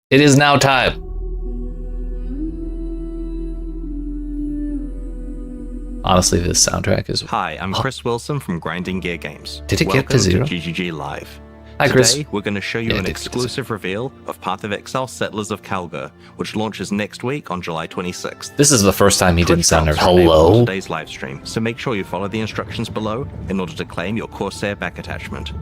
It is now time. Honestly, this soundtrack is... Hi, I'm Chris Wilson from Grinding Gear Games. Did it Welcome get to zero? GGG Live. Hi, Chris. Today, we're going to show you an exclusive reveal of Path of Exile Settlers of Kalguur, which launches next week on July 26th. This is the first time he didn't sound like, on hello. Today's live stream, so make sure you follow the instructions below in order to claim your Corsair back attachment.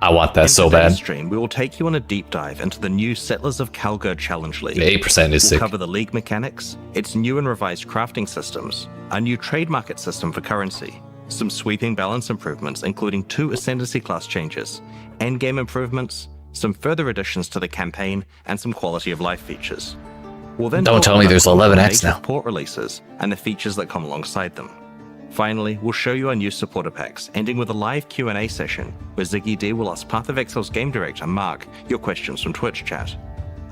I want that so bad. In today's stream, we will take you on a deep dive into the new Settlers of Kalguur Challenge League. 8% is sick. We'll cover the league mechanics, its new and revised crafting systems, a new trade market system for currency, some sweeping balance improvements, including 2 Ascendancy class changes, endgame improvements, some further additions to the campaign, and some quality of life features. We'll then Don't tell me there's 11x now. Port releases and the features that come alongside them. Finally, we'll show you our new supporter packs, ending with a live Q&A session where Ziggy D will ask Path of Exile's game director Mark your questions from Twitch chat.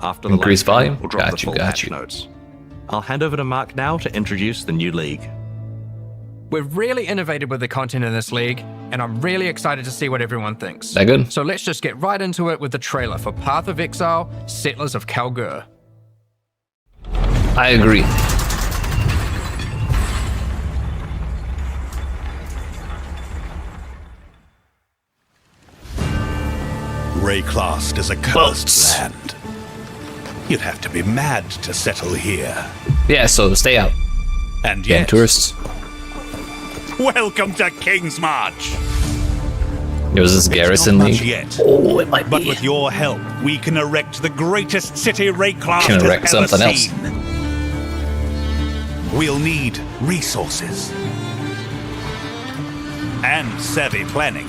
After the Increase volume? We'll drop the full patch notes. I'll hand over to Mark now to introduce the new league. We're really innovative with the content in this league, and I'm really excited to see what everyone thinks. That good? So let's just get right into it with the trailer for Path of Exile, Settlers of Kalguur. I agree. Rayclast is a cursed land. You'd have to be mad to settle here. Yeah, so stay out. And Yeah, yet, tourists. welcome to King's March. Was this Garrison Not much League? yet, Oh, it might but be. with your help, we can erect the greatest city Rayclast Can erect has ever something else. seen. We'll need resources and savvy planning.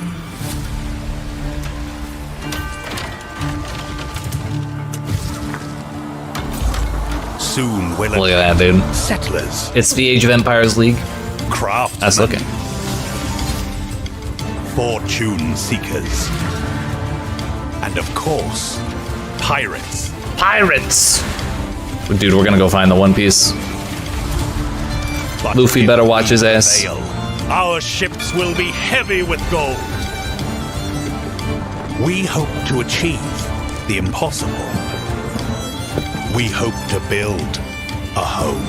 Soon we'll Look at that, dude. settlers, It's the Age of Empires League. craftsmen, That's looking. fortune seekers, and of course, pirates. Pirates! Dude, we're gonna go find the One Piece. But Luffy if better watch his we ass. fail, our ships will be heavy with gold. We hope to achieve the impossible. We hope to build a home.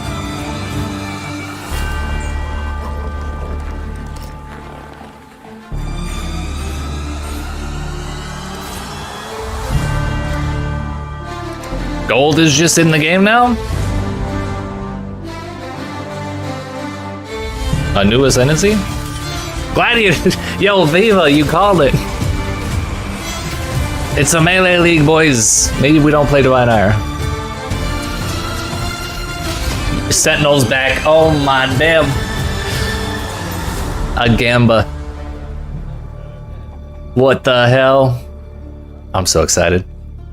Gold is just in the game now? A new Ascendancy? Gladiator! Yo, Viva, you called it. It's a Melee League, boys. Maybe we don't play Divine Ire. Sentinel's back. Oh my damn. A Gamba. What the hell? I'm so excited.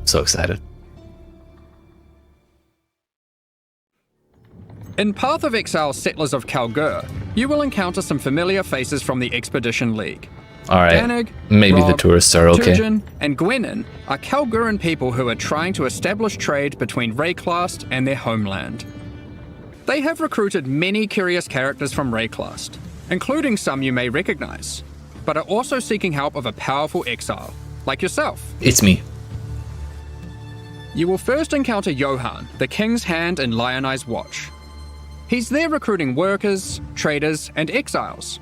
So excited. In Path of Exile, Settlers of Kalguur, you will encounter some familiar faces from the Expedition League. Alright. Danig, Maybe the Rob, tourists are okay. Turgeon, and Gwenin are Kalguuran people who are trying to establish trade between Rayclast and their homeland. They have recruited many curious characters from Rayclast, including some you may recognize, but are also seeking help of a powerful exile, like yourself. It's me. You will first encounter Johan, the King's Hand in Lionized Watch. He's there recruiting workers, traders, and exiles.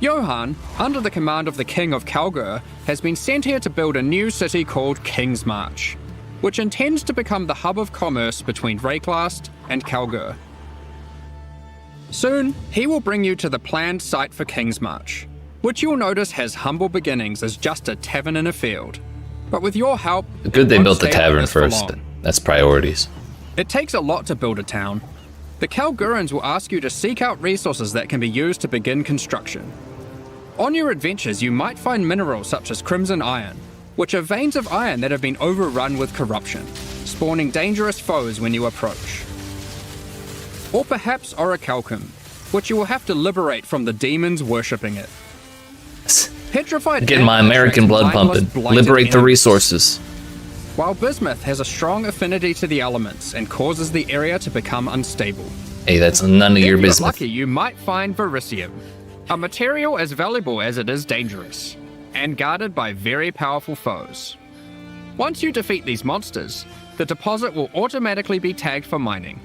Johan, under the command of the King of Kalguur, has been sent here to build a new city called King's March, which intends to become the hub of commerce between Rayclast and Kalguur. Soon, he will bring you to the planned site for King's March, which you'll notice has humble beginnings as just a tavern in a field. But with your help, Good they it won't built the stay like tavern this for first. long. That's priorities. It takes a lot to build a town. The Kalguurans will ask you to seek out resources that can be used to begin construction. On your adventures, you might find minerals such as crimson iron, which are veins of iron that have been overrun with corruption, spawning dangerous foes when you approach. Or perhaps orichalcum, which you will have to liberate from the demons worshipping it. Petrified Getting my amber American attracts blood mindless, pumping. blighted Liberate the enemies. resources. While bismuth has a strong affinity to the elements and causes the area to become unstable. Hey, that's none of If your you're business. lucky, you might find vericium, a material as valuable as it is dangerous, and guarded by very powerful foes. Once you defeat these monsters, the deposit will automatically be tagged for mining.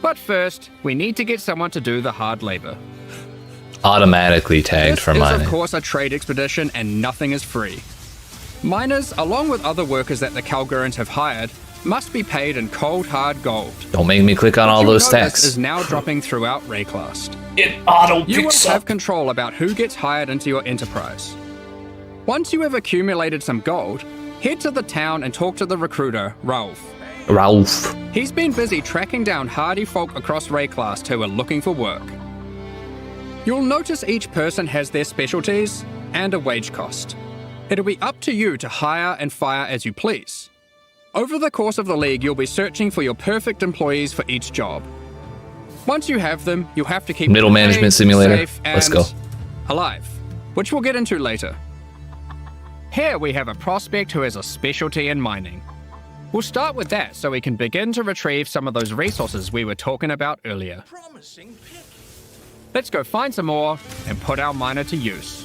But first, we need to get someone to do the hard labor. Automatically tagged This for is, mining. of course, a trade expedition and nothing is free. Miners, along with other workers that the Kalguurans have hired, must be paid in cold, hard gold. Don't make me click on all What you those notice stacks. is now dropping throughout Rayclast. It auto You will picks have up. control about who gets hired into your enterprise. Once you have accumulated some gold, head to the town and talk to the recruiter, Ralph. Ralph. He's been busy tracking down hardy folk across Rayclast who are looking for work. You'll notice each person has their specialties and a wage cost. It'll be up to you to hire and fire as you please. Over the course of the League, you'll be searching for your perfect employees for each job. Once you have them, you'll have to keep Middle them management safe, simulator. safe, Let's and go. alive, which we'll get into later. Here we have a prospect who has a specialty in mining. We'll start with that so we can begin to retrieve some of those resources we were talking about earlier. Let's go find some more and put our miner to use.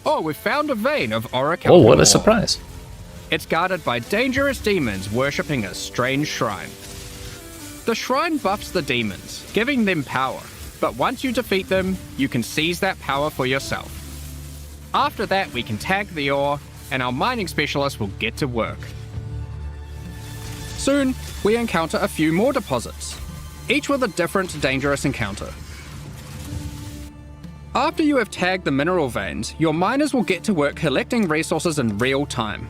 Oh, we've found a vein of Oracle. Oh, what a surprise. It's guarded by dangerous demons worshipping a strange shrine. The shrine buffs the demons, giving them power, but once you defeat them, you can seize that power for yourself. After that, we can tag the ore, and our mining specialist will get to work. Soon, we encounter a few more deposits, each with a different dangerous encounter. After you have tagged the mineral veins, your miners will get to work collecting resources in real time.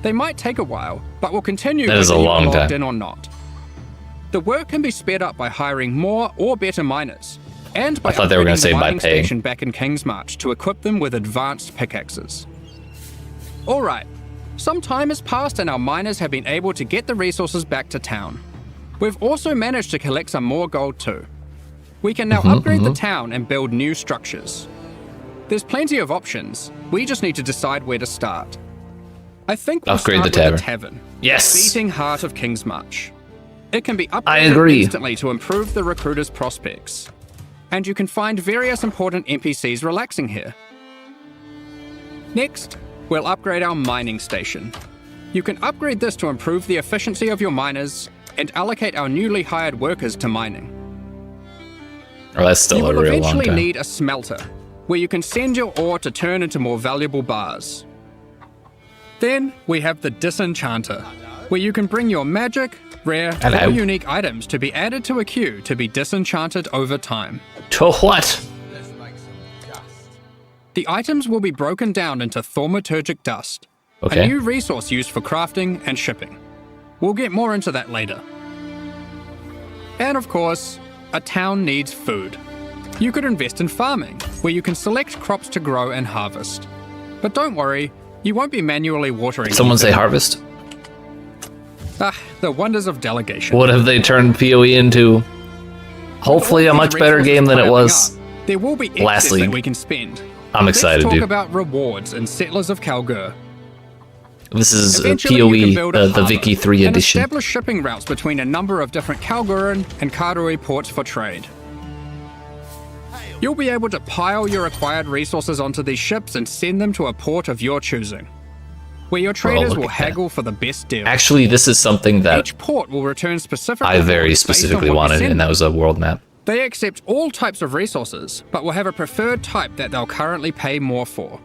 They might take a while, but will continue That is whether a you are long logged time. in or not. The work can be sped up by hiring more or better miners, and by I thought they were gonna upgrading say the by mining paying. station back in Kingsmarch to equip them with advanced pickaxes. Alright, some time has passed and our miners have been able to get the resources back to town. We've also managed to collect some more gold too. We can now upgrade the town and build new structures. There's plenty of options, we just need to decide where to start. I think we'll Upgrade start the with the tavern. tavern. Yes. Beating heart of Kingsmarch. It can be upgraded I agree. instantly to improve the recruiter's prospects. And you can find various important NPCs relaxing here. Next, we'll upgrade our mining station. You can upgrade this to improve the efficiency of your miners and allocate our newly hired workers to mining. Oh, that's You still a will real long eventually time. need a smelter, where you can send your ore to turn into more valuable bars. Then we have the Disenchanter, where you can bring your magic, rare, Hello. or unique items to be added to a queue to be disenchanted over time. To what? The items will be broken down into thaumaturgic dust, Okay. a new resource used for crafting and shipping. We'll get more into that later. And of course, a town needs food. You could invest in farming, where you can select crops to grow and harvest. But don't worry, you won't be manually watering. Someone say anything. harvest. The wonders of delegation. What have they turned PoE into? Hopefully a With all much these better game than it resources was. piling up, there will be last excess league. that we can spend. I'm excited, Let's talk dude. about rewards in Settlers of Kalguur. This is Eventually, you can PoE, build a the harbour Vicky 3 and edition. establish shipping routes between a number of different Kalguuran and Karui ports for trade. You'll be able to pile your acquired resources onto these ships and send them to a port of your choosing, where your traders look will at that. haggle for the best deal. Actually, this is something that Each port will return specific I very rewards based on specifically what you wanted, send and that them. was a world map. They accept all types of resources, but will have a preferred type that they'll currently pay more for.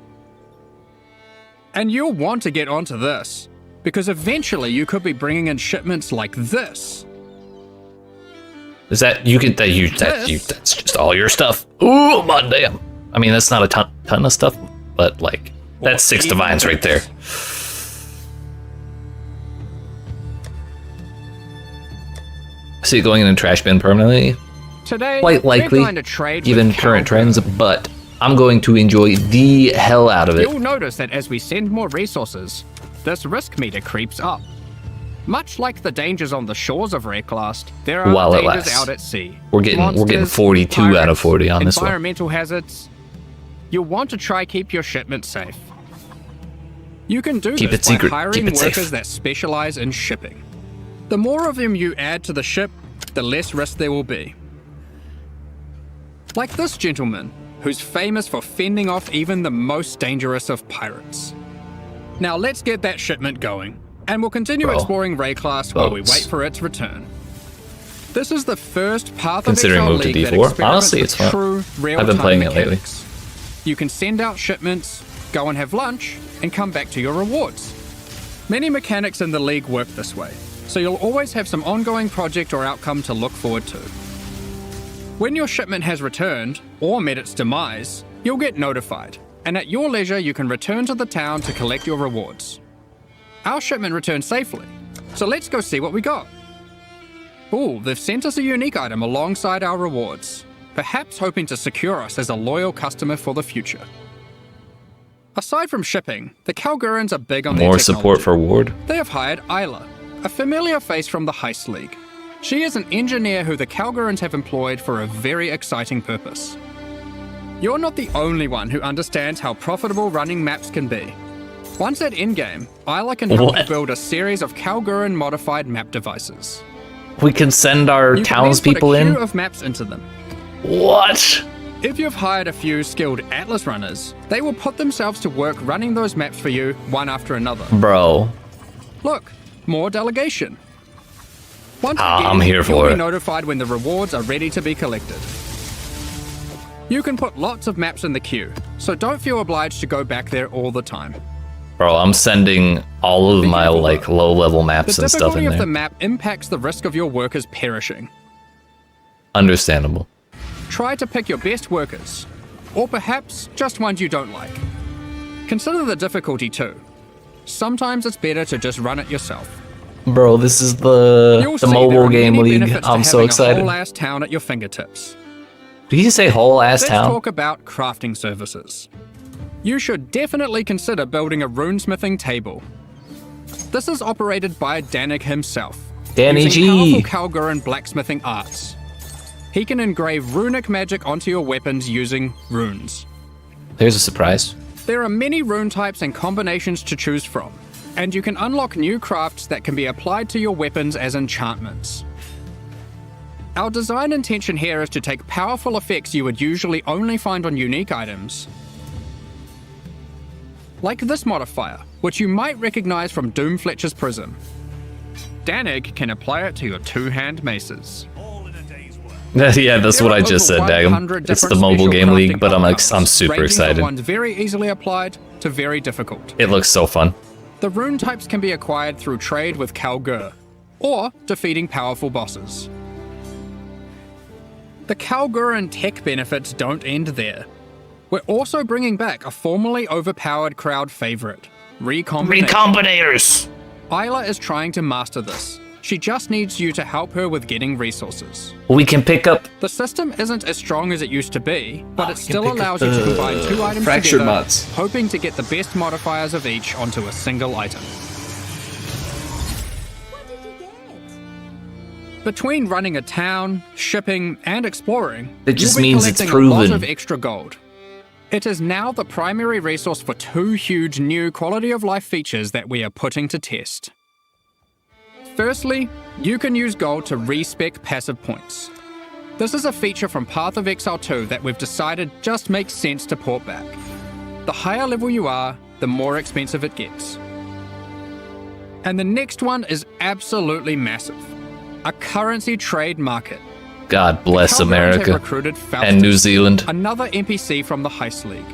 And you'll want to get onto this, because eventually you could be bringing in shipments like this. Is that you could that's just all your stuff? Ooh, my damn! I mean, that's not a ton of stuff, but like that's 6 even divines right there. See it going in a trash bin permanently? Today, Quite likely, we're going to trade given with current Kalguur. trends, but I'm going to enjoy the hell out of it. You'll notice that as we send more resources, this risk meter creeps up. Much like the dangers on the shores of Rayclast, there are While it dangers lasts. out at sea. We're getting Monsters, 42 out of pirates, 40 on this one. environmental hazards. You'll want to try keep your shipment safe. You can do Keep this it secret. by hiring Keep it safe. workers that specialize in shipping. The more of them you add to the ship, the less risk there will be. Like this gentleman, who's famous for fending off even the most dangerous of pirates. Now let's get that shipment going. And we'll continue Bro. exploring Rayclass while we Boats. wait for its return. This is the first Path of Considering Exile move to League that D4? experiments Honestly, with it's fun. true I've real-time been playing it lately. mechanics. You can send out shipments, go and have lunch, and come back to your rewards. Many mechanics in the league work this way, so you'll always have some ongoing project or outcome to look forward to. When your shipment has returned, or met its demise, you'll get notified, and at your leisure you can return to the town to collect your rewards. Our shipment returned safely, so let's go see what we got. Ooh, they've sent us a unique item alongside our rewards, perhaps hoping to secure us as a loyal customer for the future. Aside from shipping, the Kalguurans are big on their More technology. support for Ward. They have hired Isla, a familiar face from the Heist League. She is an engineer who the Kalguurans have employed for a very exciting purpose. You're not the only one who understands how profitable running maps can be. Once at endgame, Isla can help you What? build a series of Kalguuran modified map devices. We can send our You can then townspeople put a in. queue of maps into them. What? If you've hired a few skilled Atlas runners, they will put themselves to work running those maps for you one after another. Bro. Look, more delegation. Once I'm here you'll for be it. notified when the rewards are ready to be collected. You can put lots of maps in the queue, so don't feel obliged to go back there all the time. Bro, I'm sending all of Be my careful, like though. low-level The maps and stuff difficulty in of the there. map impacts the risk of your workers perishing. Understandable. Try to pick your best workers, or perhaps just ones you don't like. Consider the difficulty too. Sometimes it's better to just run it yourself. Bro, this is You'll the see there mobile are game many league. benefits to I'm so having excited. a whole-ass town at your fingertips. Did he say whole ass Let's town? talk about crafting services. You should definitely consider building a runesmithing table. This is operated by Danig himself, Danny using G. powerful Kalguuran blacksmithing arts. He can engrave runic magic onto your weapons using runes. Here's a surprise. There are many rune types and combinations to choose from, and you can unlock new crafts that can be applied to your weapons as enchantments. Our design intention here is to take powerful effects you would usually only find on unique items, like this modifier, which you might recognize from Doomfletcher's Prism. Danig can apply it to your two-hand maces. Yeah, that's There what are I just over said, Dagam. 100 It's the different mobile special game league, crafting but I'm outcomes, super ranging excited. from ones very easily applied to very difficult. It looks so fun. The rune types can be acquired through trade with Kalguur, or defeating powerful bosses. The Kalguuran tech benefits don't end there. We're also bringing back a formerly overpowered crowd favorite, Recombination. Recombinators! Isla is trying to master this. She just needs you to help her with getting resources. We can pick up. The system isn't as strong as it used to be, but it we can still pick up allows you to combine two items fractured together, mods. hoping to get the best modifiers of each onto a single item. What did you get? Between running a town, shipping, and exploring, It just you'll be means it's collecting a lot proven. of extra gold. It is now the primary resource for two huge new quality of life features that we are putting to test. Firstly, you can use gold to respec passive points. This is a feature from Path of Exile 2 that we've decided just makes sense to port back. The higher level you are, the more expensive it gets. And the next one is absolutely massive. A currency trade market. God bless Kalguurans have America recruited Faustus, and New Zealand. another NPC from the Heist League.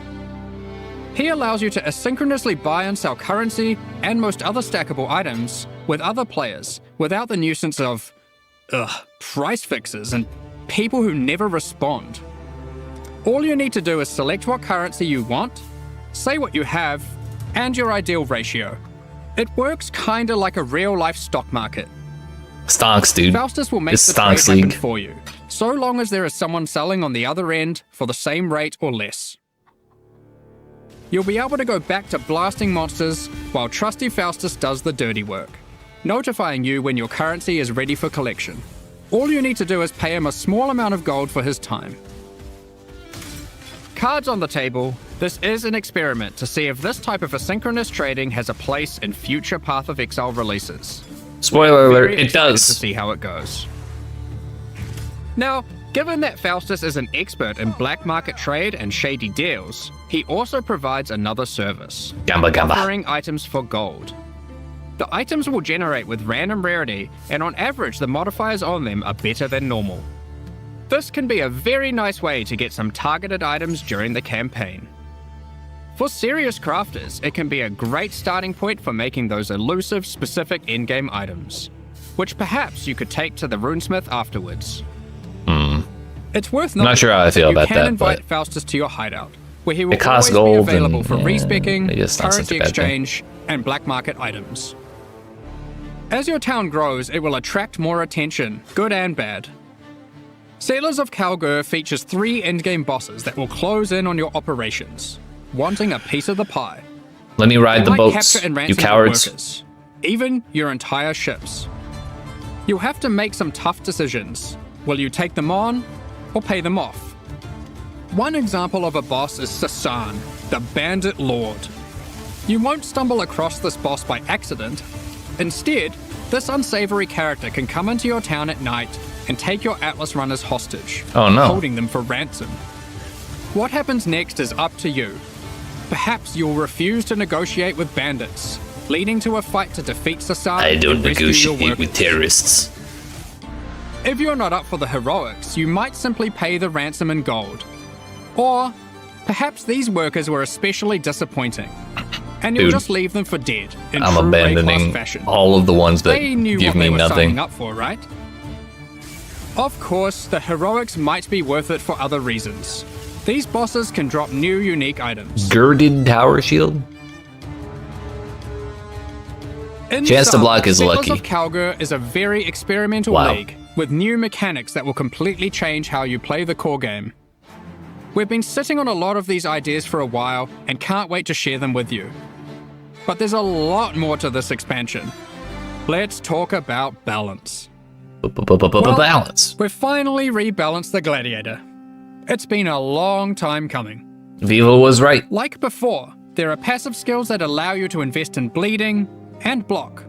He allows you to asynchronously buy and sell currency and most other stackable items with other players without the nuisance of price fixes and people who never respond. All you need to do is select what currency you want, say what you have, and your ideal ratio. It works kinda like a real-life stock market. Stonks, dude. Faustus will make It's the trade Stonks happen League. for you, so long as there is someone selling on the other end for the same rate or less. You'll be able to go back to blasting monsters while trusty Faustus does the dirty work, notifying you when your currency is ready for collection. All you need to do is pay him a small amount of gold for his time. Cards on the table, this is an experiment to see if this type of asynchronous trading has a place in future Path of Exile releases. Spoiler alert, Very it excited does. To see how it goes. Now, given that Faustus is an expert in black market trade and shady deals, he also provides another service, Gamba gamba. offering items for gold. The items will generate with random rarity, and on average the modifiers on them are better than normal. This can be a very nice way to get some targeted items during the campaign. For serious crafters, it can be a great starting point for making those elusive, specific endgame items, which perhaps you could take to the runesmith afterwards. It's worth noting not sure how I feel about you can that, invite but Faustus to your hideout, where he will it costs always gold be available and, for yeah, respecking, maybe it's not such a currency bad thing. exchange, and black market items. As your town grows, it will attract more attention, good and bad. Settlers of Kalguur features 3 endgame bosses that will close in on your operations, wanting a piece of the pie. let me ride They the might boats, capture and you ransom your cowards. workers, even your entire ships. You'll have to make some tough decisions. Will you take them on, or pay them off? One example of a boss is Sasan, the Bandit Lord. You won't stumble across this boss by accident. Instead, this unsavory character can come into your town at night and take your Atlas runners hostage, Oh no. holding them for ransom. What happens next is up to you. Perhaps you'll refuse to negotiate with bandits, leading to a fight to defeat Sasan I don't and rescue your negotiate with workers. terrorists. If you're not up for the heroics, you might simply pay the ransom in gold. Or perhaps these workers were especially disappointing, and you'll Dude, just leave them for dead in I'm true abandoning A-class fashion. all of the ones that They knew give what me they were nothing. signing up for, right? Of course, the heroics might be worth it for other reasons. These bosses can drop new unique items. Girded tower shield? In Chance to sum, block is Settlers lucky. of Kalguur is a very experimental Wow. league with new mechanics that will completely change how you play the core game. We've been sitting on a lot of these ideas for a while and can't wait to share them with you. But there's a lot more to this expansion. Let's talk about balance. Balance. We've finally rebalanced the Gladiator. It's been a long time coming. Vivo was right. Like before, there are passive skills that allow you to invest in bleeding and block.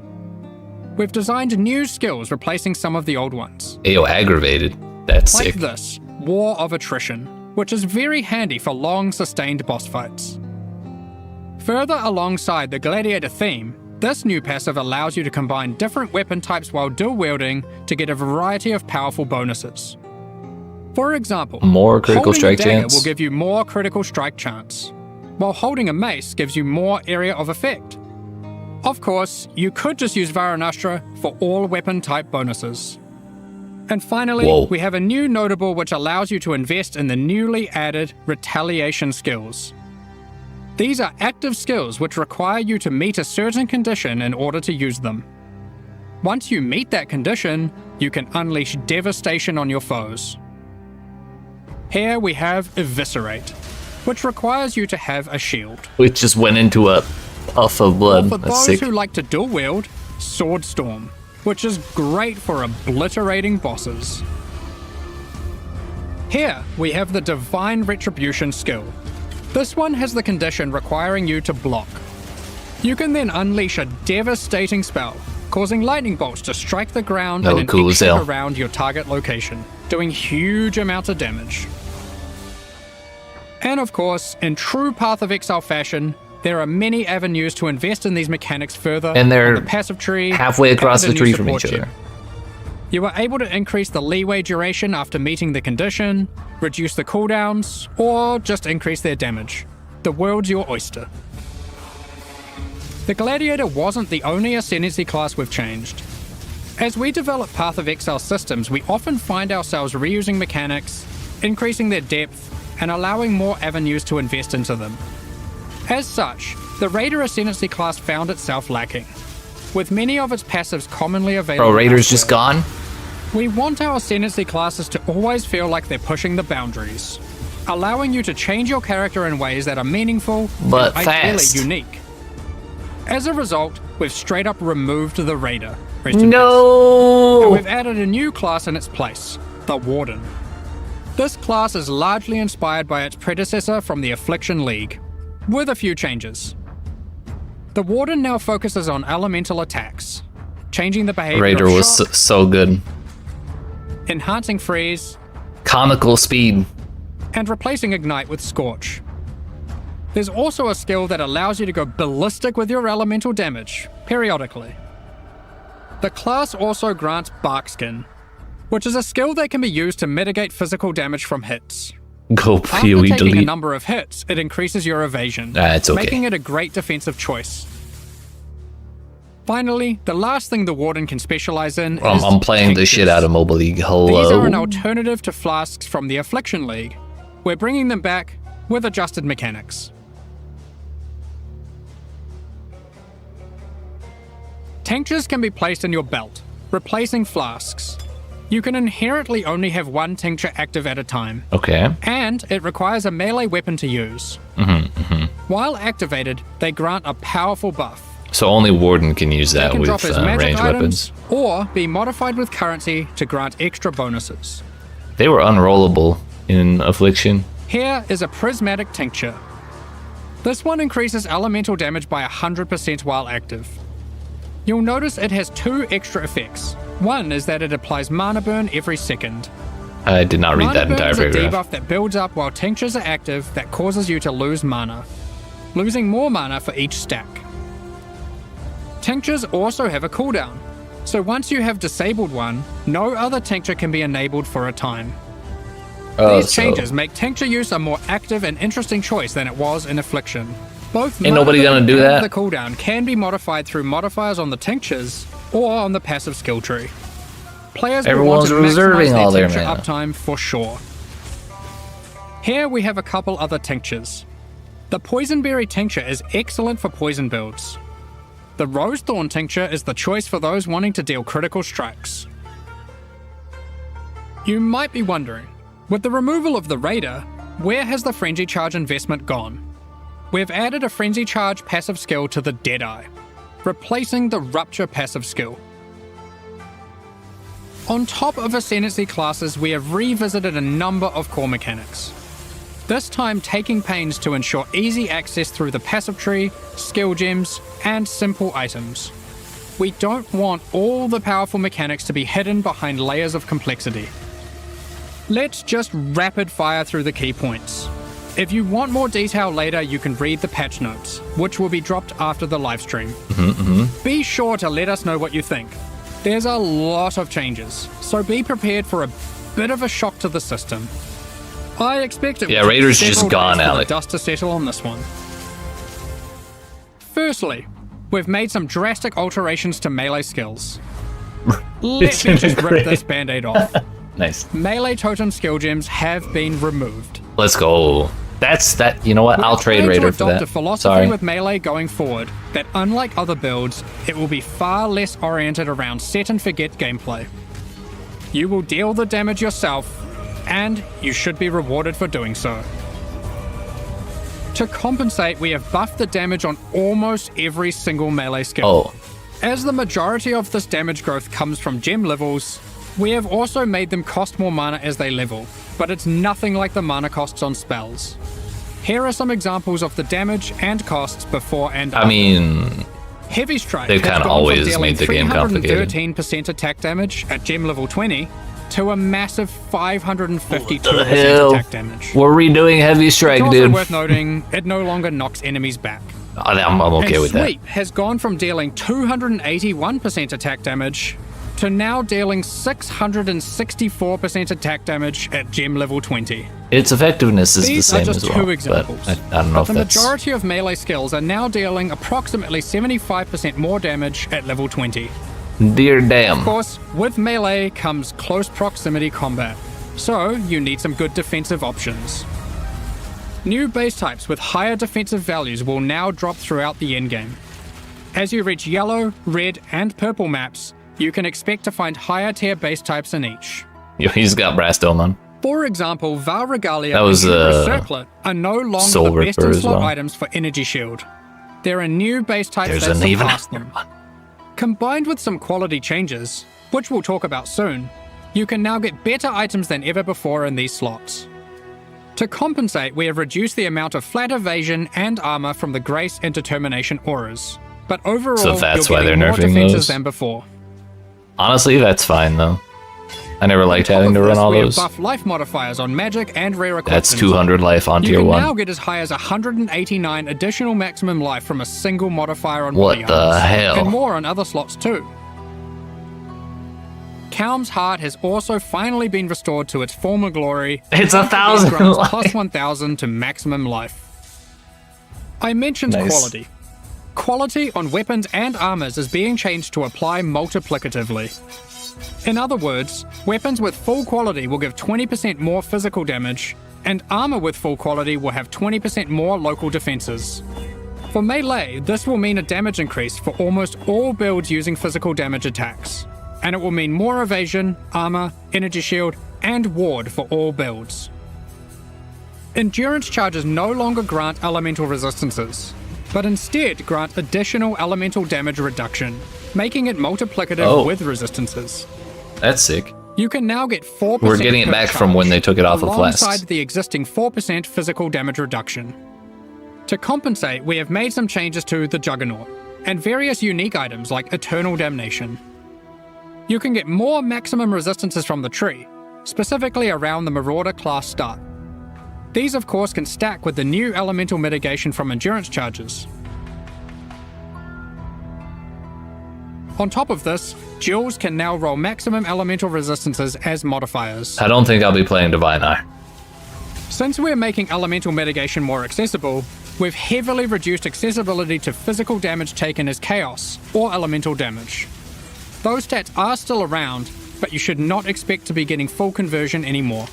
We've designed new skills replacing some of the old ones. Ayo, aggravated. That's Like sick. this, War of Attrition, which is very handy for long sustained boss fights. Further alongside the Gladiator theme, this new passive allows you to combine different weapon types while dual wielding to get a variety of powerful bonuses. For example, More critical holding strike a dagger chance. will give you more critical strike chance, while holding a mace gives you more area of effect. Of course, you could just use Varanastra for all weapon type bonuses. And finally, Whoa. we have a new notable which allows you to invest in the newly added Retaliation skills. These are active skills which require you to meet a certain condition in order to use them. Once you meet that condition, you can unleash devastation on your foes. Here we have Eviscerate, which requires you to have a shield. We just went into a puff of Or blood. for That's those sick. who like to dual wield, Sword Storm, which is great for obliterating bosses. Here we have the Divine Retribution skill. This one has the condition requiring you to block. You can then unleash a devastating spell, causing lightning bolts to strike the ground Oh, in an cool as hell. X around your target location, doing huge amounts of damage. And of course, in true Path of Exile fashion, there are many avenues to invest in these mechanics further And they're on the passive tree halfway across and the a new tree from support each gem. other. You are able to increase the leeway duration after meeting the condition, reduce the cooldowns, or just increase their damage. The world's your oyster. The Gladiator wasn't the only Ascendancy class we've changed. As we develop Path of Exile systems, we often find ourselves reusing mechanics, increasing their depth, and allowing more avenues to invest into them. As such, the Raider Ascendancy class found itself lacking, with many of its passives commonly available. Bro, Raider's just elsewhere. gone? We want our Ascendancy classes to always feel like they're pushing the boundaries, allowing you to change your character in ways that are meaningful But and ideally fast. unique. As a result, we've straight up removed the Raider. Rest in peace. And No! we've added a new class in its place, the Warden. This class is largely inspired by its predecessor from the Affliction League, with a few changes. The Warden now focuses on elemental attacks, changing the behavior Raider of was shock, so good. enhancing freeze, Comical speed. and replacing Ignite with Scorch. There's also a skill that allows you to go ballistic with your elemental damage, periodically. The class also grants Bark Skin, which is a skill that can be used to mitigate physical damage from hits. Go After PoE taking a delete. number of hits, it increases your evasion, It's okay. making it a great defensive choice. Finally, the last thing the Warden can specialize in is I'm playing the shit tinctures. out of Mobile League. These Hello. are an alternative to flasks from the Affliction League. We're bringing them back with adjusted mechanics. Tinctures can be placed in your belt, replacing flasks. You can inherently only have one tincture active at a time, Okay. and it requires a melee weapon to use. While activated, they grant a powerful buff. So only Warden can use They that can with drop as magic ranged items, weapons. or be modified with currency to grant extra bonuses. They were unrollable in Affliction. Here is a prismatic tincture. This one increases elemental damage by 100% while active. You'll notice it has two extra effects. One is that it applies mana burn every second. I did not read Mana that burn entire is a paragraph. debuff that builds up while tinctures are active that causes you to lose mana, losing more mana for each stack. Tinctures also have a cooldown, so once you have disabled one, no other tincture can be enabled for a time. These changes make tincture use a more active and interesting choice than it was in Affliction. Both Ain't nobody mana gonna do and that. the cooldown can be modified through modifiers on the tinctures or on the passive skill tree. Players Everyone's will want to reserving maximize all their their tincture mana. uptime for sure. Here we have a couple other tinctures. The Poisonberry tincture is excellent for poison builds. The Rosethorn tincture is the choice for those wanting to deal critical strikes. You might be wondering, with the removal of the Raider, where has the Frenzy Charge investment gone? We've added a Frenzy Charge passive skill to the Deadeye, replacing the Rupture passive skill. On top of Ascendancy classes, we have revisited a number of core mechanics. This time taking pains to ensure easy access through the passive tree, skill gems, and simple items. We don't want all the powerful mechanics to be hidden behind layers of complexity. Let's just rapid fire through the key points. If you want more detail later, you can read the patch notes, which will be dropped after the livestream. Be sure to let us know what you think. There's a lot of changes, so be prepared for a bit of a shock to the system. I expect it will take Raider's just several gone, days for the Alec. dust to settle on this one. Firstly, we've made some drastic alterations to melee skills. Let me just rip this band-aid off. Nice. Melee totem skill gems have been removed. Let's go. That's that. You know what? I'll We're trade trying Raider to for adopt that. a philosophy Sorry. with melee going forward that, unlike other builds, it will be far less oriented around set and forget gameplay. You will deal the damage yourself, and you should be rewarded for doing so. To compensate, we have buffed the damage on almost every single melee skill. Oh, As the majority of this damage growth comes from gem levels, we have also made them cost more mana as they level, but it's nothing like the mana costs on spells. Here are some examples of the damage and costs before and after. I mean, Heavy Strike they've has kinda gone from always dealing made the game complicated. 313% attack damage at gem level 20 to a massive 552% hell? attack damage. We're redoing Heavy It's Strike, also dude. worth noting, it no longer knocks enemies back. I'm okay And with that. Sweep has gone from dealing 281% attack damage to now dealing 664% attack damage at gem level 20. Its effectiveness is the These same are just as well. two examples. But I don't know But if the that's. majority of melee skills are now dealing approximately 75% more damage at level 20. Dear damn. Of course, with melee comes close proximity combat, so you need some good defensive options. New base types with higher defensive values will now drop throughout the endgame. As you reach yellow, red, and purple maps, you can expect to find higher tier base types in each. Yo, he's got Brass Dome on. For example, Val Regalia That was, and Hubris Circlet are no longer Soul the best Ripper in as slot well. items for Energy Shield. There are new base types There's that an even surpass them. Combined with some quality changes, which we'll talk about soon, you can now get better items than ever before in these slots. To compensate, we have reduced the amount of flat evasion and armor from the Grace and Determination auras. But overall, So that's you're why getting they're more nerfing defenses those? than before. Honestly, that's fine though. I never liked On top having to of run this, all we have those. buff life modifiers on magic and rare equipment. That's 200 life on You tier can 1. now get as high as 189 additional maximum life from a single modifier on What body the armors, hell? and more on other slots too. Kalm's heart has also finally been restored to its former glory. It's 1,000 grants life. plus 1,000 to maximum life. I mentioned Nice. quality. Quality on weapons and armors is being changed to apply multiplicatively. In other words, weapons with full quality will give 20% more physical damage, and armor with full quality will have 20% more local defenses. For melee, this will mean a damage increase for almost all builds using physical damage attacks, and it will mean more evasion, armor, energy shield, and ward for all builds. Endurance charges no longer grant elemental resistances, but instead grant additional elemental damage reduction, making it multiplicative with resistances. That's sick. You can now get 4% We're getting it per back from when they took it off of alongside flasks. the existing 4% physical damage reduction. To compensate, we have made some changes to the Juggernaut, and various unique items like Eternal Damnation. You can get more maximum resistances from the tree, specifically around the Marauder class start. These of course can stack with the new elemental mitigation from endurance charges. On top of this, duels can now roll maximum elemental resistances as modifiers. I don't think I'll be playing Divine Eye. Since we're making elemental mitigation more accessible, we've heavily reduced accessibility to physical damage taken as chaos or elemental damage. Those stats are still around, but you should not expect to be getting full conversion anymore.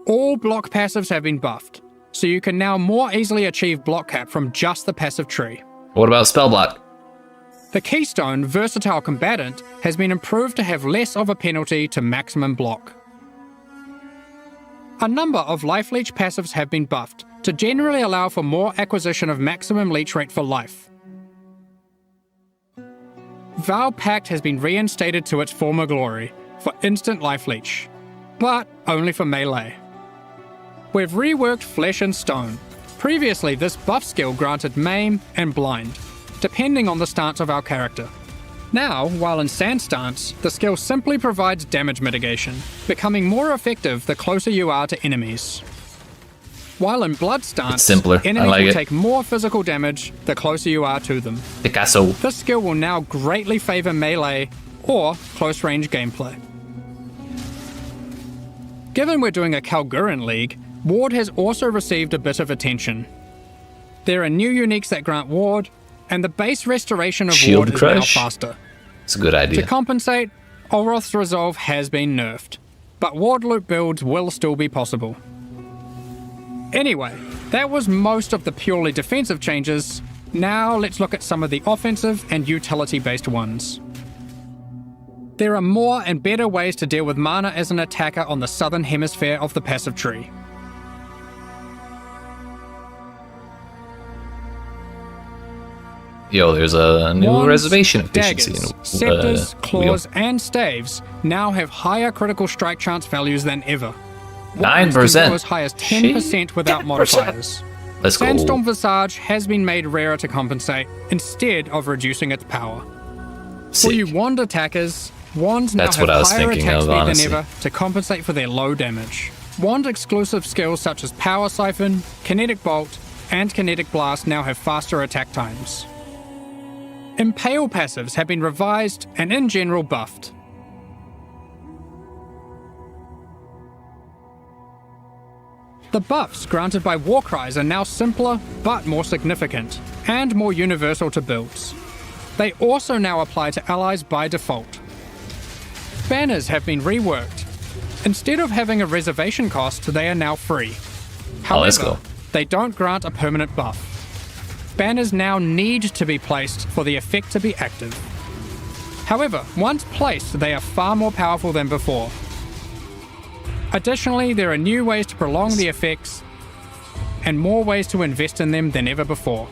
All block passives have been buffed, so you can now more easily achieve block cap from just the passive tree. What about spell block? The Keystone Versatile Combatant has been improved to have less of a penalty to maximum block. A number of Life Leech passives have been buffed to generally allow for more acquisition of maximum leech rate for life. Vow Pact has been reinstated to its former glory for instant Life Leech, but only for melee. We've reworked Flesh and Stone. Previously, this buff skill granted Maim and Blind, depending on the stance of our character. Now, while in Sand stance, the skill simply provides damage mitigation, becoming more effective the closer you are to enemies. While in Blood stance, It's simpler. I enemies like will it. take more physical damage the closer you are to them. Picasso. This skill will now greatly favor melee or close range gameplay. Given we're doing a Kalguuran League, Ward has also received a bit of attention. There are new uniques that grant Ward, and the base restoration of Shield Ward is now Crush? faster. It's a good To idea. compensate, Olroth's Resolve has been nerfed, but Ward loop builds will still be possible. Anyway, that was most of the purely defensive changes. Now let's look at some of the offensive and utility-based ones. There are more and better ways to deal with mana as an attacker on the southern hemisphere of the passive tree. Yo, there's a new Wands, reservation efficiency. daggers, in, scepters, Wheel. claws, and staves now have higher critical strike chance values than ever. 9%. Can go as high as 10% without 10%. modifiers. Let's go. Sandstorm Visage has been made rarer to compensate, instead of reducing its power. For Sick. you wand attackers, wands now That's have what I was higher thinking attack of, speed honestly. than ever to compensate for their low damage. Wand exclusive skills such as Power Siphon, Kinetic Bolt, and Kinetic Blast now have faster attack times. Impale passives have been revised and in general buffed. The buffs granted by Warcries are now simpler but more significant, and more universal to builds. They also now apply to allies by default. Banners have been reworked. Instead of having a reservation cost, they are now free. Oh, let's However, go. they don't grant a permanent buff. Banners now need to be placed for the effect to be active. However, once placed, they are far more powerful than before. Additionally, there are new ways to prolong the effects, and more ways to invest in them than ever before.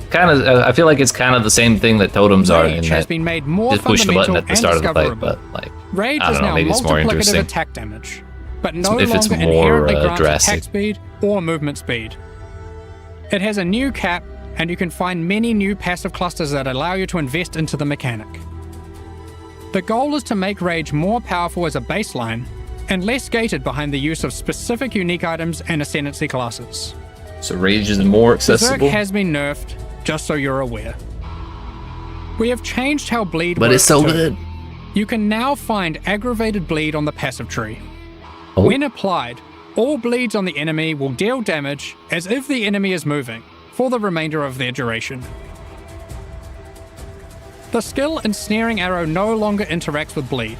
Kind of, I feel like it's kind of the same thing that totems are in Rage has that. been made more Just push the button fundamental at the and start of the fight, discoverable. but like, Rage I is don't know, now maybe it's more multiplicative interesting. attack damage, but no If it's longer more, inherently grants drastic. attack speed or movement speed. It has a new cap, and you can find many new passive clusters that allow you to invest into the mechanic. The goal is to make Rage more powerful as a baseline, and less gated behind the use of specific unique items and ascendancy classes. So Rage is more Berserk accessible. has been nerfed, just so you're aware. We have changed how bleed But works it's so too. good. You can now find aggravated bleed on the passive tree. Oh. When applied, all bleeds on the enemy will deal damage as if the enemy is moving for the remainder of their duration. The skill Ensnaring Arrow no longer interacts with bleed,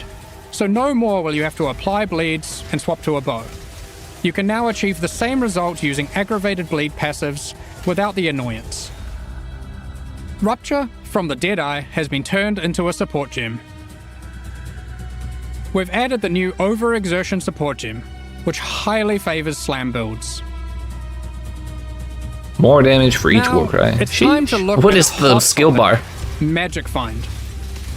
so no more will you have to apply bleeds and swap to a bow. You can now achieve the same result using aggravated bleed passives without the annoyance. Rupture from the Deadeye has been turned into a support gem. We've added the new Overexertion support gem, which highly favors slam builds. More damage for each Now, Warcry. it's time to look What at is a the hot skill bar? topic, Magic Find.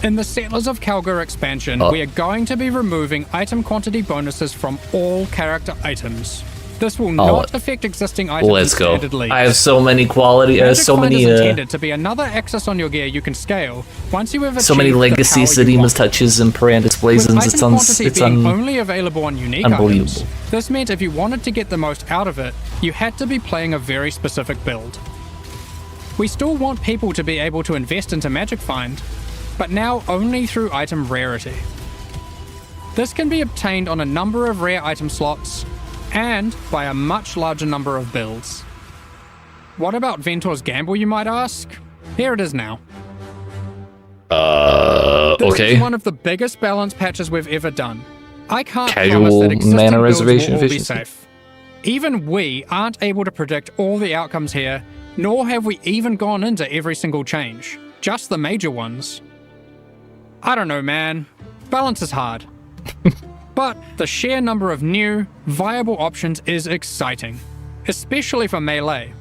In the Settlers of Kalguur expansion, Oh. we are going to be removing item quantity bonuses from all character items. This will not affect existing items Let's in go. standard leagues. I have so many quality, Magic so Find many, is intended to be another access on your gear you can scale once you have so many achieved the legacy power you Sedemus want. touches and Parandus With Blazons. item quantity It's being only available on unique unbelievable. items, this meant if you wanted to get the most out of it, you had to be playing a very specific build. We still want people to be able to invest into Magic Find, but now only through item rarity. This can be obtained on a number of rare item slots, and by a much larger number of builds. What about Ventor's Gamble, you might ask? Here it is now. This okay. is one of the biggest balance patches we've ever done. I can't Casual promise that existing mana builds reservation will all be efficiency. safe. Even we aren't able to predict all the outcomes here, nor have we even gone into every single change, just the major ones. I don't know, man. Balance is hard. But the sheer number of new, viable options is exciting, especially for melee.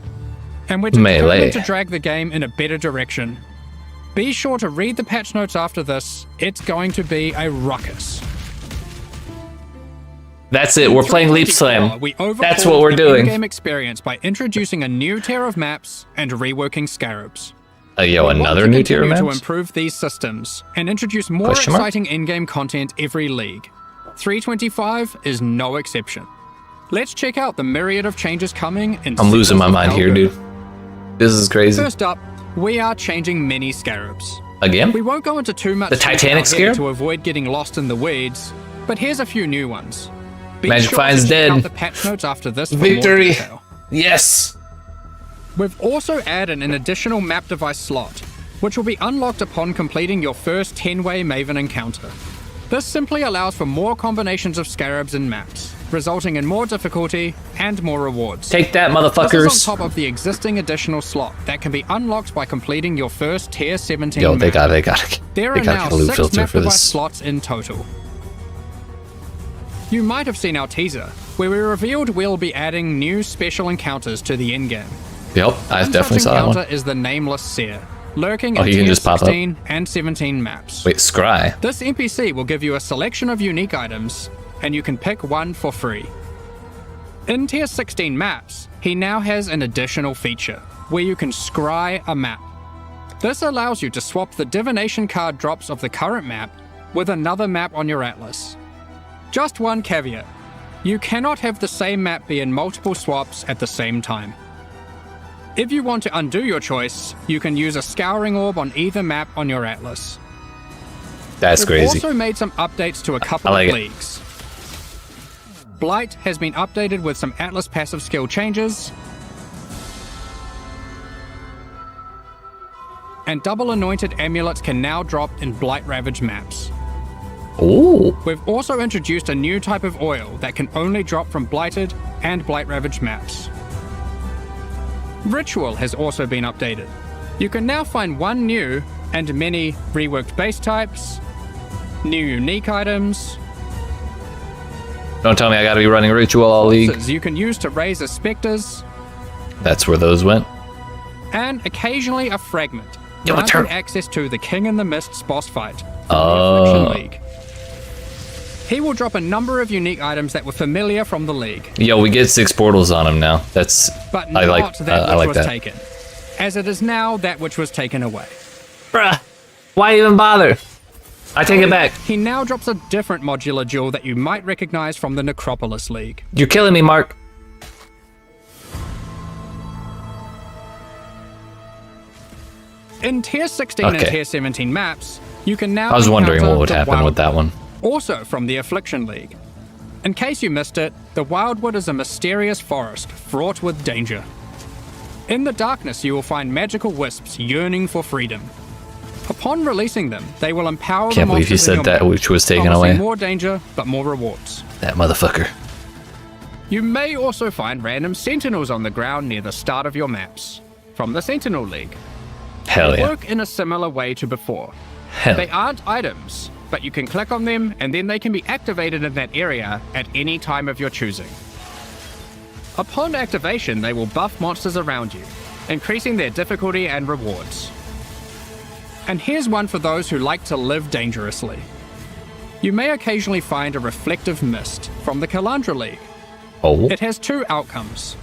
And we're determined to drag the game in a better direction. Be sure to read the patch notes after this. It's going to be a ruckus. That's it. We're playing Leap Slam. We That's what we're doing. Game experience by introducing a new tier of maps and reworking scarabs. Yo, We want another to new tier of continue maps? to improve these systems and introduce more Question mark? exciting in-game content every league. 325 is no exception. Let's check out the myriad of changes coming in I'm losing my Settlers of mind here, Kalguur. dude. This is crazy. First up, we are changing many scarabs. Again? We won't go into too much The detail Titanic here scarab? to avoid getting lost in the weeds, but here's a few new ones. Be Magic sure Find's to check dead. out the patch notes after this for Victory. more detail. Yes! We've also added an additional map device slot, which will be unlocked upon completing your first 10-way Maven encounter. This simply allows for more combinations of scarabs and maps, resulting in more difficulty and more rewards. Take that, This motherfuckers. is on top of the existing additional slot that can be unlocked by completing your first tier 17 Yo, map. they got There they are got now a loot 6 filter map for device this. slots in total. You might have seen our teaser, where we revealed we'll be adding new special encounters to the endgame. Yep, I One definitely such saw that encounter one. is the Nameless Seer, lurking Oh, in he can tier just pop up? 16 and 17 maps. Wait, Scry. This NPC will give you a selection of unique items, and you can pick one for free. In tier 16 maps, he now has an additional feature, where you can scry a map. This allows you to swap the divination card drops of the current map with another map on your atlas. Just one caveat. You cannot have the same map be in multiple swaps at the same time. If you want to undo your choice, you can use a scouring orb on either map on your atlas. That's We've crazy. also made some updates to a couple I like of it. leagues. Blight has been updated with some Atlas passive skill changes, and double anointed amulets can now drop in Blight Ravage maps. Ooh. We've also introduced a new type of oil that can only drop from Blighted and Blight Ravage maps. Ritual has also been updated. You can now find one new and many reworked base types, new unique items, Don't tell me I gotta be running Ritual all league. corpses you can use to raise as specters, That's where those went. and occasionally a fragment, Yo, a granting turtle. access to the King in the Mists boss fight from Oh. the Affliction League. He will drop a number of unique items that were familiar from the league, Yo, we get 6 portals on him now. That's but I not like that I which like was that. taken, as it is now that which was taken away. Bruh, why even bother? I take it back. He now drops a different modular jewel that you might recognize from the Necropolis League. You're killing me, Mark. In tier 16 and Okay. tier 17 maps, You can now I was wondering encounter what would the happen with that one. also from the Affliction League. In case you missed it, the Wildwood is a mysterious forest fraught with danger. In the darkness, you will find magical wisps yearning for freedom. Upon releasing them, they will empower Can't the believe you monsters in said your that, map, which was taken promising away. more danger, but more rewards. That motherfucker. You may also find random sentinels on the ground near the start of your maps, from the Sentinel League. Hell They yeah. work in a similar way to before. Hell They aren't items, but you can click on them and then they can be activated in that area at any time of your choosing. Upon activation, they will buff monsters around you, increasing their difficulty and rewards. And here's one for those who like to live dangerously. You may occasionally find a reflective mist from the Kalandra League. Oh. It has two outcomes.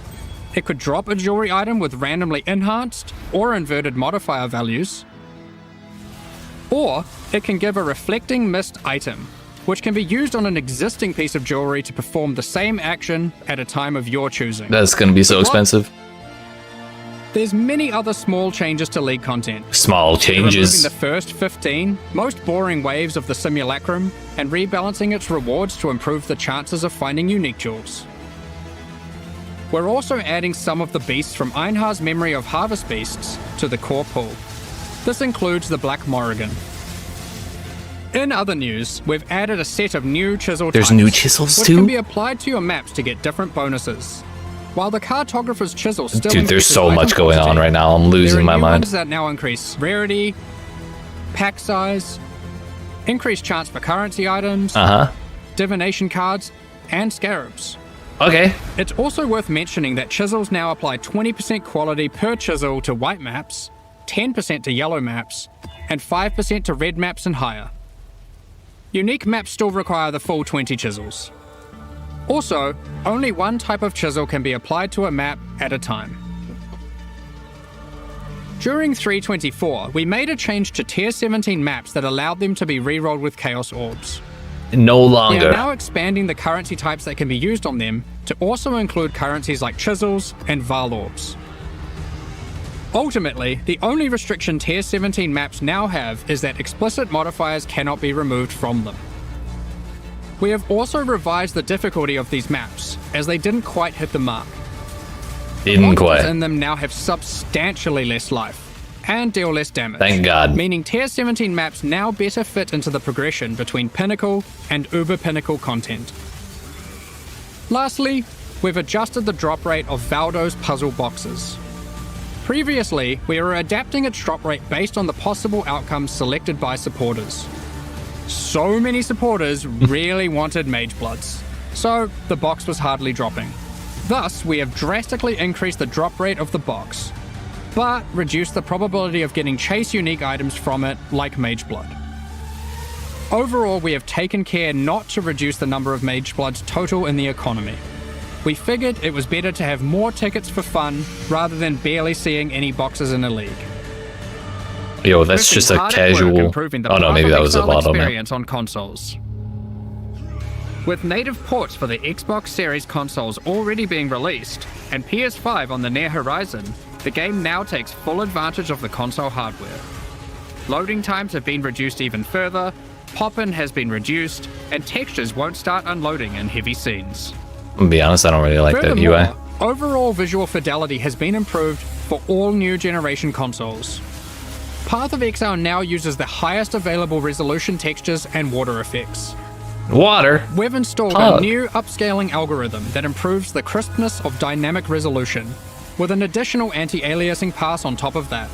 It could drop a jewelry item with randomly enhanced or inverted modifier values, or it can give a reflecting mist item, which can be used on an existing piece of jewelry to perform the same action at a time of your choosing. That's gonna be so expensive. There's many other small changes to League content. Small Removing changes. the first 15 most boring waves of the simulacrum and rebalancing its rewards to improve the chances of finding unique jewels. We're also adding some of the beasts from Einhar's Memory of Harvest Beasts to the core pool. This includes the Black Morrigan. In other news, we've added a set of new chisel There's types, new chisels which too? can be applied to your maps to get different bonuses. While the cartographer's chisel still Dude, there's increases so item much going on quantity, right now. I'm there losing are my new mind. ones that now increase rarity, pack size, increased chance for currency items, Uh-huh. divination cards, and scarabs. Okay. It's also worth mentioning that chisels now apply 20% quality per chisel to white maps, 10% to yellow maps, and 5% to red maps and higher. Unique maps still require the full 20 chisels. Also, only one type of chisel can be applied to a map at a time. During 3.24, we made a change to Tier 17 maps that allowed them to be rerolled with Chaos Orbs. No We are longer. now expanding the currency types that can be used on them to also include currencies like chisels and Val Orbs. Ultimately, the only restriction Tier 17 maps now have is that explicit modifiers cannot be removed from them. We have also revised the difficulty of these maps, as they didn't quite hit the mark. Didn't Monsters quite. in them now have substantially less life and deal less damage. Thank God. Meaning Tier 17 maps now better fit into the progression between Pinnacle and Uber Pinnacle content. Lastly, we've adjusted the drop rate of Valdo's puzzle boxes. Previously, we were adapting its drop rate based on the possible outcomes selected by supporters. So many supporters really wanted Mage Bloods, so the box was hardly dropping. Thus, we have drastically increased the drop rate of the box, but reduced the probability of getting chase unique items from it, like Mage Blood. Overall, we have taken care not to reduce the number of Mage Bloods total in the economy. We figured it was better to have more tickets for fun rather than barely seeing any boxes in a league. Yo, that's We've just been a hard at work casual. improving the Oh no, Path maybe of that was a Exile lotto man. experience on consoles. With native ports for the Xbox Series consoles already being released, and PS5 on the near horizon, the game now takes full advantage of the console hardware. Loading times have been reduced even further, pop-in has been reduced, and textures won't start unloading in heavy scenes. I'm gonna be honest, I don't really like that UI. Furthermore, overall visual fidelity has been improved for all new generation consoles. Path of Exile now uses the highest available resolution textures and water effects. Water. We've installed Pug. a new upscaling algorithm that improves the crispness of dynamic resolution, with an additional anti-aliasing pass on top of that.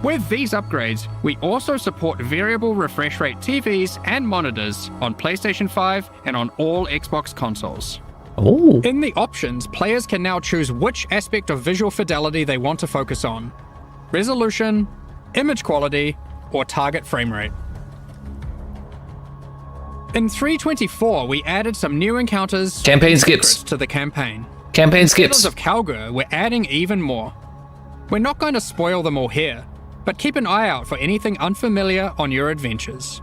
With these upgrades, we also support variable refresh rate TVs and monitors on PlayStation 5 and on all Xbox consoles. Oh. In the options, players can now choose which aspect of visual fidelity they want to focus on: resolution, image quality, or target frame rate. In 3.24, we added some new encounters Campaign and skips. secrets to the campaign. Campaign Pillars skips. of Kalguur, we're adding even more. We're not going to spoil them all here, but keep an eye out for anything unfamiliar on your adventures.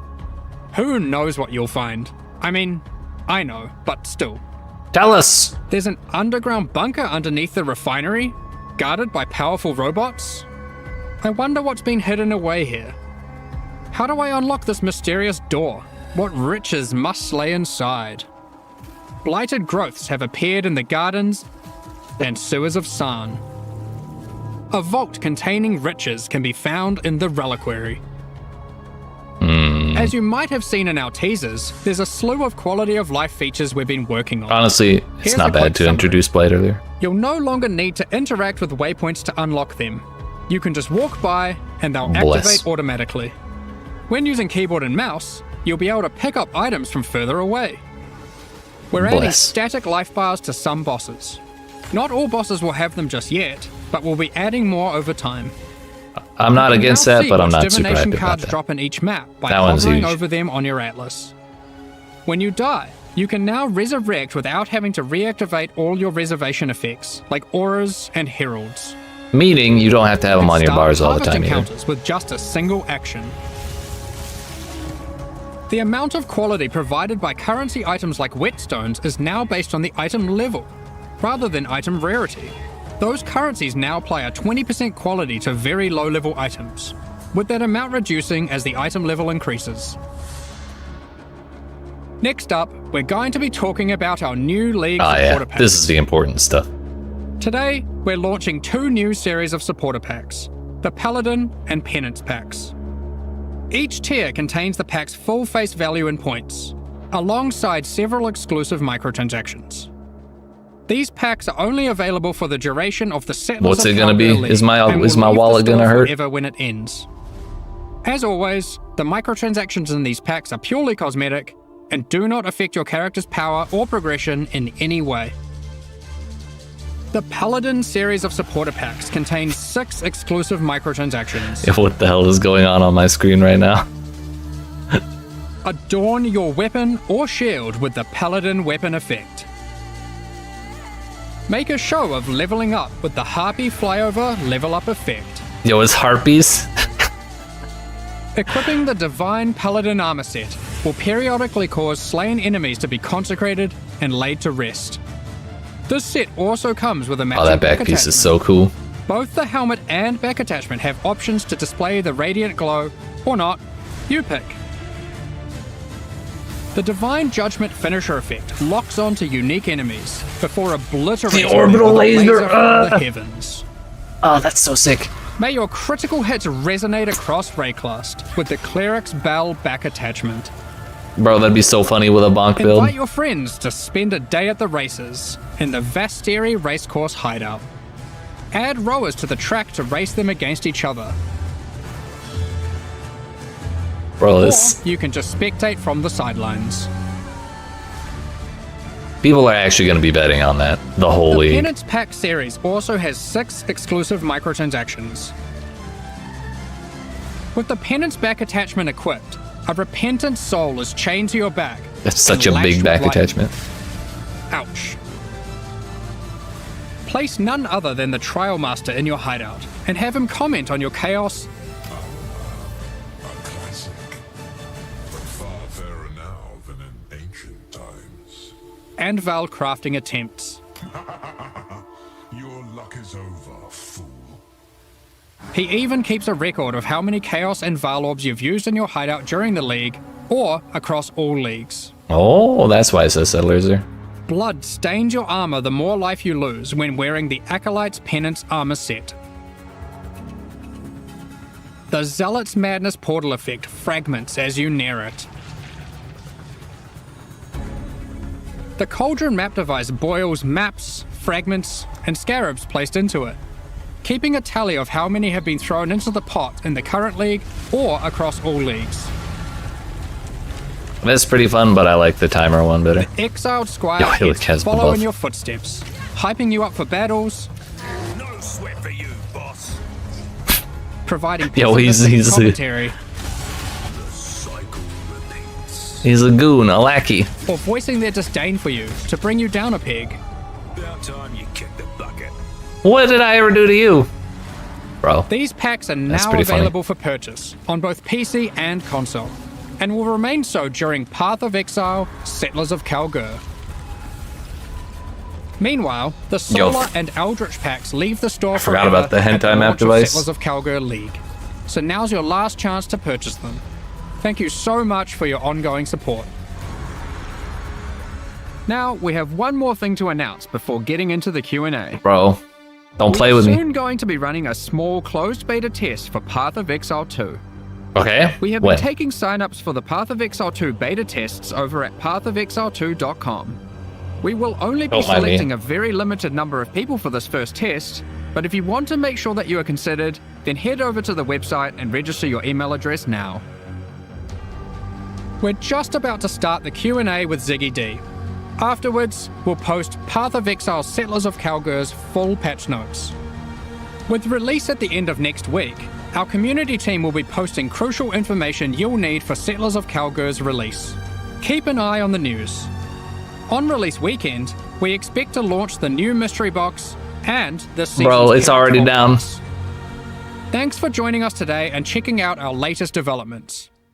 Who knows what you'll find? I mean, I know, but still. Tell us. There's an underground bunker underneath the refinery, guarded by powerful robots. I wonder what's been hidden away here. How do I unlock this mysterious door? What riches must lay inside? Blighted growths have appeared in the gardens and sewers of Sarn. A vault containing riches can be found in the reliquary. As you might have seen in our teasers, there's a slew of quality of life features we've been working on. Honestly, it's Here's not a quick bad to summary. introduce Blight earlier. You'll no longer need to interact with waypoints to unlock them. You can just walk by and they'll Bless. activate automatically. When using keyboard and mouse, you'll be able to pick up items from further away. We're adding Bless. static life bars to some bosses. Not all bosses will have them just yet, but we'll be adding more over time. I'm not You can against now that, see but I'm which not super divination happy about cards that. drop in each map by That one's hovering huge. over them on your atlas. When you die, you can now resurrect without having to reactivate all your reservation effects, like auras and heralds. Meaning you don't have to have them on your Start bars all the harvest time either. encounters with just a single action. The amount of quality provided by currency items like whetstones is now based on the item level, rather than item rarity. Those currencies now apply a 20% quality to very low level items, with that amount reducing as the item level increases. Next up, we're going to be talking about our new League Oh supporter yeah, packs. this is the important stuff. Today, we're launching 2 new series of supporter packs, the Paladin and Penance packs. Each tier contains the pack's full face value in points, alongside several exclusive microtransactions. These packs are only available for the duration of the Settlers What's of it gonna be? Kalguur League Is my and will wallet leave the store gonna hurt? forever when it ends. As always, the microtransactions in these packs are purely cosmetic and do not affect your character's power or progression in any way. The Paladin series of supporter packs contains 6 exclusive microtransactions. What the hell is going on my screen right now? Adorn your weapon or shield with the Paladin weapon effect. Make a show of leveling up with the Harpy flyover level up effect. Yo, it's harpies. Equipping the Divine Paladin armor set will periodically cause slain enemies to be consecrated and laid to rest. This set also comes with a matching Oh, that back piece is so cool. Both the helmet and back attachment have options to display the radiant glow, or not. You pick. The Divine Judgment finisher effect locks onto unique enemies before obliterating The orbital them with a laser, from the heavens. Oh, that's so sick. May your critical hits resonate across Rayclast with the Cleric's Bell back attachment. Bro, that'd be so funny with a bonk build. Invite your friends to spend a day at the races in the Vasteri Racecourse hideout. Add rowers to the track to race them against each other. Bro, this... Or you can just spectate from the sidelines. People are actually going to be betting on that. The whole The league. Penance Pack series also has 6 exclusive microtransactions. With the Penance back attachment equipped, a repentant soul is chained to your back. That's such and a big lashed back with lightning. attachment. Ouch. Place none other than the Trial Master in your hideout and have him comment on your chaos A classic, but far fairer now than in ancient times. and Val crafting attempts. Your luck is over, fool. He even keeps a record of how many Chaos and Val orbs you've used in your hideout during the league, or across all leagues. Oh, that's why it says Settlers there. Blood stains your armor the more life you lose when wearing the Acolyte's Penance armor set. The Zealot's Madness portal effect fragments as you near it. The Cauldron map device boils maps, fragments, and scarabs placed into it, keeping a tally of how many have been thrown into the pot in the current league or across all leagues. That's pretty fun, but I like the timer one better. Exiled Squire Yo, he heads has follow both. in your footsteps, hyping you up for battles, No sweat for you, boss. providing Yo, he's- pessimistic he's- commentary, The cycle repeats. He's a goon, a lackey. or voicing their disdain for you to bring you down a peg. About time you kicked the bucket. What did I ever do to you? Bro, These packs are That's now pretty funny. available for purchase on both PC and console, and will remain so during Path of Exile, Settlers of Kalguur. Meanwhile, the Yo. Solar and Eldritch packs leave the store forgot forever about the at hentai the map launch of device. Settlers of Kalguur League, so now's your last chance to purchase them. Thank you so much for your ongoing support. Now, we have one more thing to announce before getting into the Q&A. Bro, don't play with We're me. soon going to be running a small closed beta test for Path of Exile 2. Okay? We have When? been taking signups for the Path of Exile 2 beta tests over at pathofexile2.com. We will only be Don't mind me. selecting a very limited number of people for this first test, but if you want to make sure that you are considered, then head over to the website and register your email address now. We're just about to start the Q&A with Ziggy D. Afterwards, we'll post Path of Exile Settlers of Kalguur's full patch notes. With release at the end of next week, our community team will be posting crucial information you'll need for Settlers of Kalguur's release. Keep an eye on the news. On release weekend, we expect to launch the new mystery box and the season's Bro, it's already character down. pass. Thanks for joining us today and checking out our latest developments.